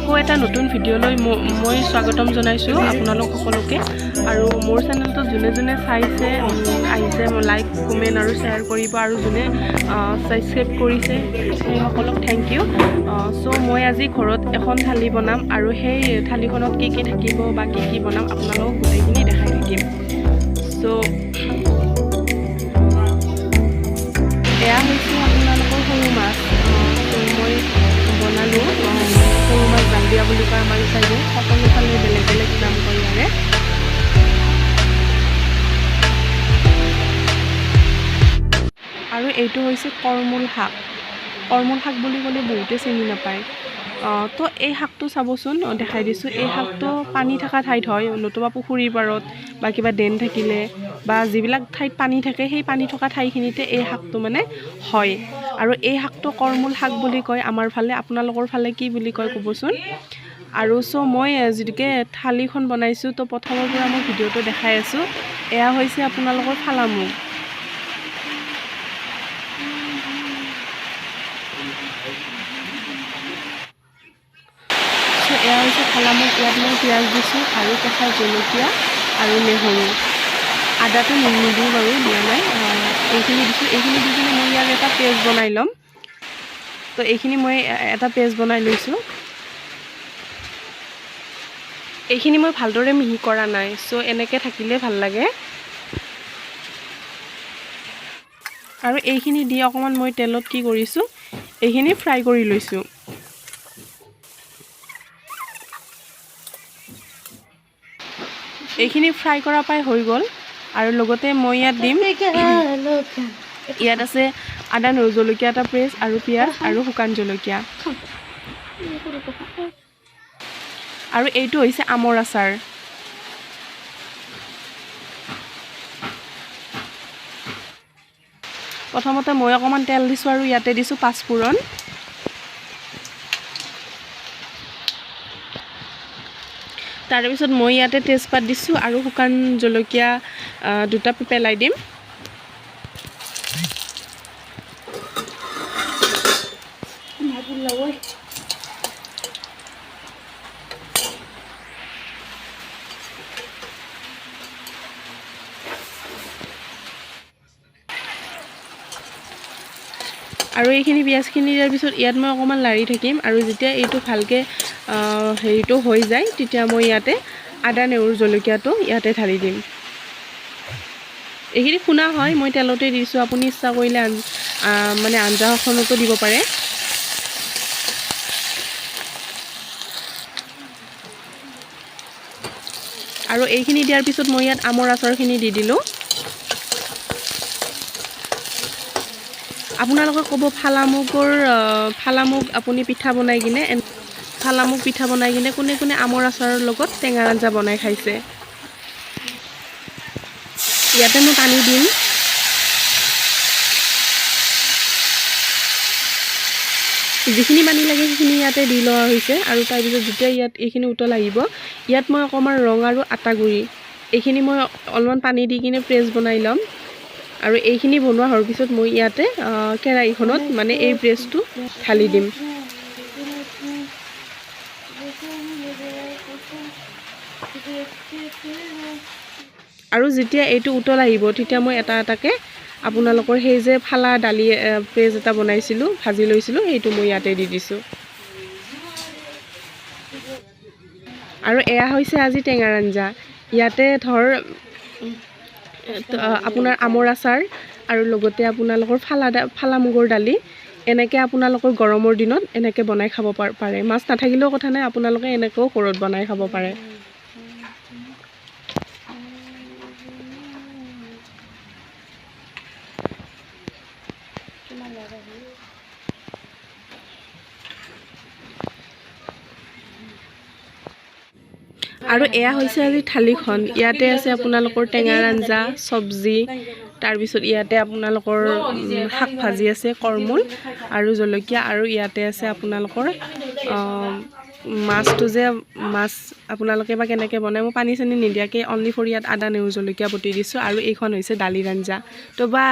আকৌ এটা নতুন ভিডিঅ'লৈ মই স্বাগতম জনাইছোঁ আপোনালোক সকলোকে। আৰু মোৰ চেনেলটো যোনে যোনে চাইছে আহিছে লাইক কমেণ্ট আৰু শ্বেয়াৰ কৰিব, আৰু যোনে ছাবস্ক্ৰাইব কৰিছে সেইসকলক থেংক ইউ। চ' মই আজি ঘৰত এখন থালি বনাম, আৰু সেই থালিখনত কি কি থাকিব বা কি কি বনাম আপোনালোকক গোটেইখিনি দেখাই থাকিম। চ' এয়া হৈছে আপোনালোকৰ সৰু মাছ। মই বনালোঁ সৰু মাছ জাল বুলি কয় আমাৰ চাইডে, সকলো ফালে বেলেগ বেলেগ নাম কয় ইয়াৰে। আৰু এইটো হৈছে কৰ্মূল শাক। কৰ্মূল শাক বুলি ক'লে বহুতে চিনি নাপায়। তো এই শাকটো চাবচোন, দেখাই দিছোঁ। এই শাকটো পানী থকা ঠাইত হয়, নতুবা পুখুৰীৰ পাৰত বা কিবা ড্ৰেন থাকিলে বা যিবিলাক ঠাইত পানী থাকে সেই পানী থকা ঠাইখিনিতে এই শাকটো মানে হয়। আৰু এই শাকটো কৰ্মূল শাক বুলি কয় আমাৰ ফালে। আপোনালোকৰ ফালে কি বুলি কয় ক'বচোন। আৰু চ' মই যিটোকে থালিখন বনাইছোঁ, তো প্ৰথমৰ পৰা মই ভিডিঅ'টো দেখাই আছোঁ। এয়া হৈছে আপোনালোকৰ ফালামুগ। এয়া হৈছে ফালামুগ। ইয়াত মই পিঁয়াজ দিছোঁ আৰু কেঁচা জলকীয়া আৰু নহৰু। আদাটো নিদিওঁ বাৰু, দিয়া নাই। এইখিনি দিছোঁ। এইখিনি দি কিনে মই ইয়াৰ এটা পেষ্ট বনাই ল'ম। তো এইখিনি মই এটা পেষ্ট বনাই লৈছোঁ। এইখিনি মই ভালদৰে মিহি কৰা নাই, চ' এনেকৈ থাকিলে ভাল লাগে। আৰু এইখিনি দি অকণমান মই তেলত কি কৰিছোঁ, এইখিনি ফ্ৰাই কৰি লৈছোঁ। এইখিনি ফ্ৰাই কৰা পাই হৈ গ'ল। আৰু লগতে মই ইয়াত দিম, ইয়াত আছে আদা নহৰু জলকীয়া এটা পেষ্ট আৰু পিঁয়াজ আৰু শুকান জলকীয়া। আৰু এইটো হৈছে আমৰ আচাৰ। প্ৰথমতে মই অকণমান তেল দিছোঁ আৰু ইয়াতে দিছোঁ পাঁচফোৰণ। তাৰপিছত মই ইয়াতে তেজপাত দিছোঁ আৰু শুকান জলকীয়া দুটা পেলাই দিম। আৰু এইখিনি পিঁয়াজখিনি দিয়াৰ পিছত ইয়াত মই অকণমান লাৰি থাকিম। আৰু যেতিয়া এইটো ভালকৈ হেৰিটো হৈ যায়, তেতিয়া মই ইয়াতে আদা নহৰু জলকীয়াটো ইয়াতে ঢালি দিম। এইখিনি খুন্দা হয়, মই তেলতে দিছোঁ। আপুনি ইচ্ছা কৰিলে মানে আঞ্জাখনতো দিব পাৰে। আৰু এইখিনি দিয়াৰ পিছত মই ইয়াত আমৰ আচাৰখিনি দি দিলোঁ। আপোনালোকে ক'ব ফালামুগ আপুনি পিঠা বনাই কিনে, ফালামুগ পিঠা বনাই কিনে কোনে কোনে আমৰ আচাৰৰ লগত টেঙাৰ আঞ্জা বনাই খাইছে। ইয়াতে মই পানী দিম। যিখিনি পানী লাগে সেইখিনি ইয়াতে দি লোৱা হৈছে। আৰু তাৰপিছত যেতিয়া ইয়াত এইখিনি উতল আহিব, ইয়াত মই অকণমান ৰং আৰু আটা গুড়ি এইখিনি মই অলপমান পানী দি কিনে পেষ্ট বনাই ল'ম। আৰু এইখিনি বনোৱা হোৱাৰ পিছত মই ইয়াতে কেৰাহীখনত মানে এই পেষ্টটো ঢালি দিম। আৰু যেতিয়া এইটো উতল আহিব, তেতিয়া মই এটা এটাকৈ আপোনালোকৰ সেই যে ফালা দালি পেষ্ট এটা বনাইছিলোঁ, ভাজি লৈছিলোঁ, সেইটো মই ইয়াতে দি দিছোঁ। আৰু এয়া হৈছে আজি টেঙাৰ আঞ্জা। ইয়াতে ধৰ আপোনাৰ আমৰ আচাৰ আৰু লগতে আপোনালোকৰ ফালামুগৰ দালি, এনেকৈ আপোনালোকৰ গৰমৰ দিনত এনেকৈ বনাই খাব পাৰে। মাছ নাথাকিলেও কথা নাই, আপোনালোকে এনেকৈও ঘৰত বনাই খাব পাৰে। আৰু এয়া হৈছে আজি থালিখন। ইয়াতে আছে আপোনালোকৰ টেঙাৰ আঞ্জা, চব্জি, তাৰপিছত ইয়াতে আপোনালোকৰ শাক ভাজি আছে, কৰ্মূল আৰু জলকীয়া, আৰু ইয়াতে আছে আপোনালোকৰ মাছটো যে মাছ আপোনালোকে বা কেনেকৈ বনায়, মই পানী চানী নিদিয়াকৈ অনলি ফৰ ইয়াত আদা নহৰু জলকীয়া বটি দিছোঁ। আৰু এইখন হৈছে দালিৰ আঞ্জা। তো বা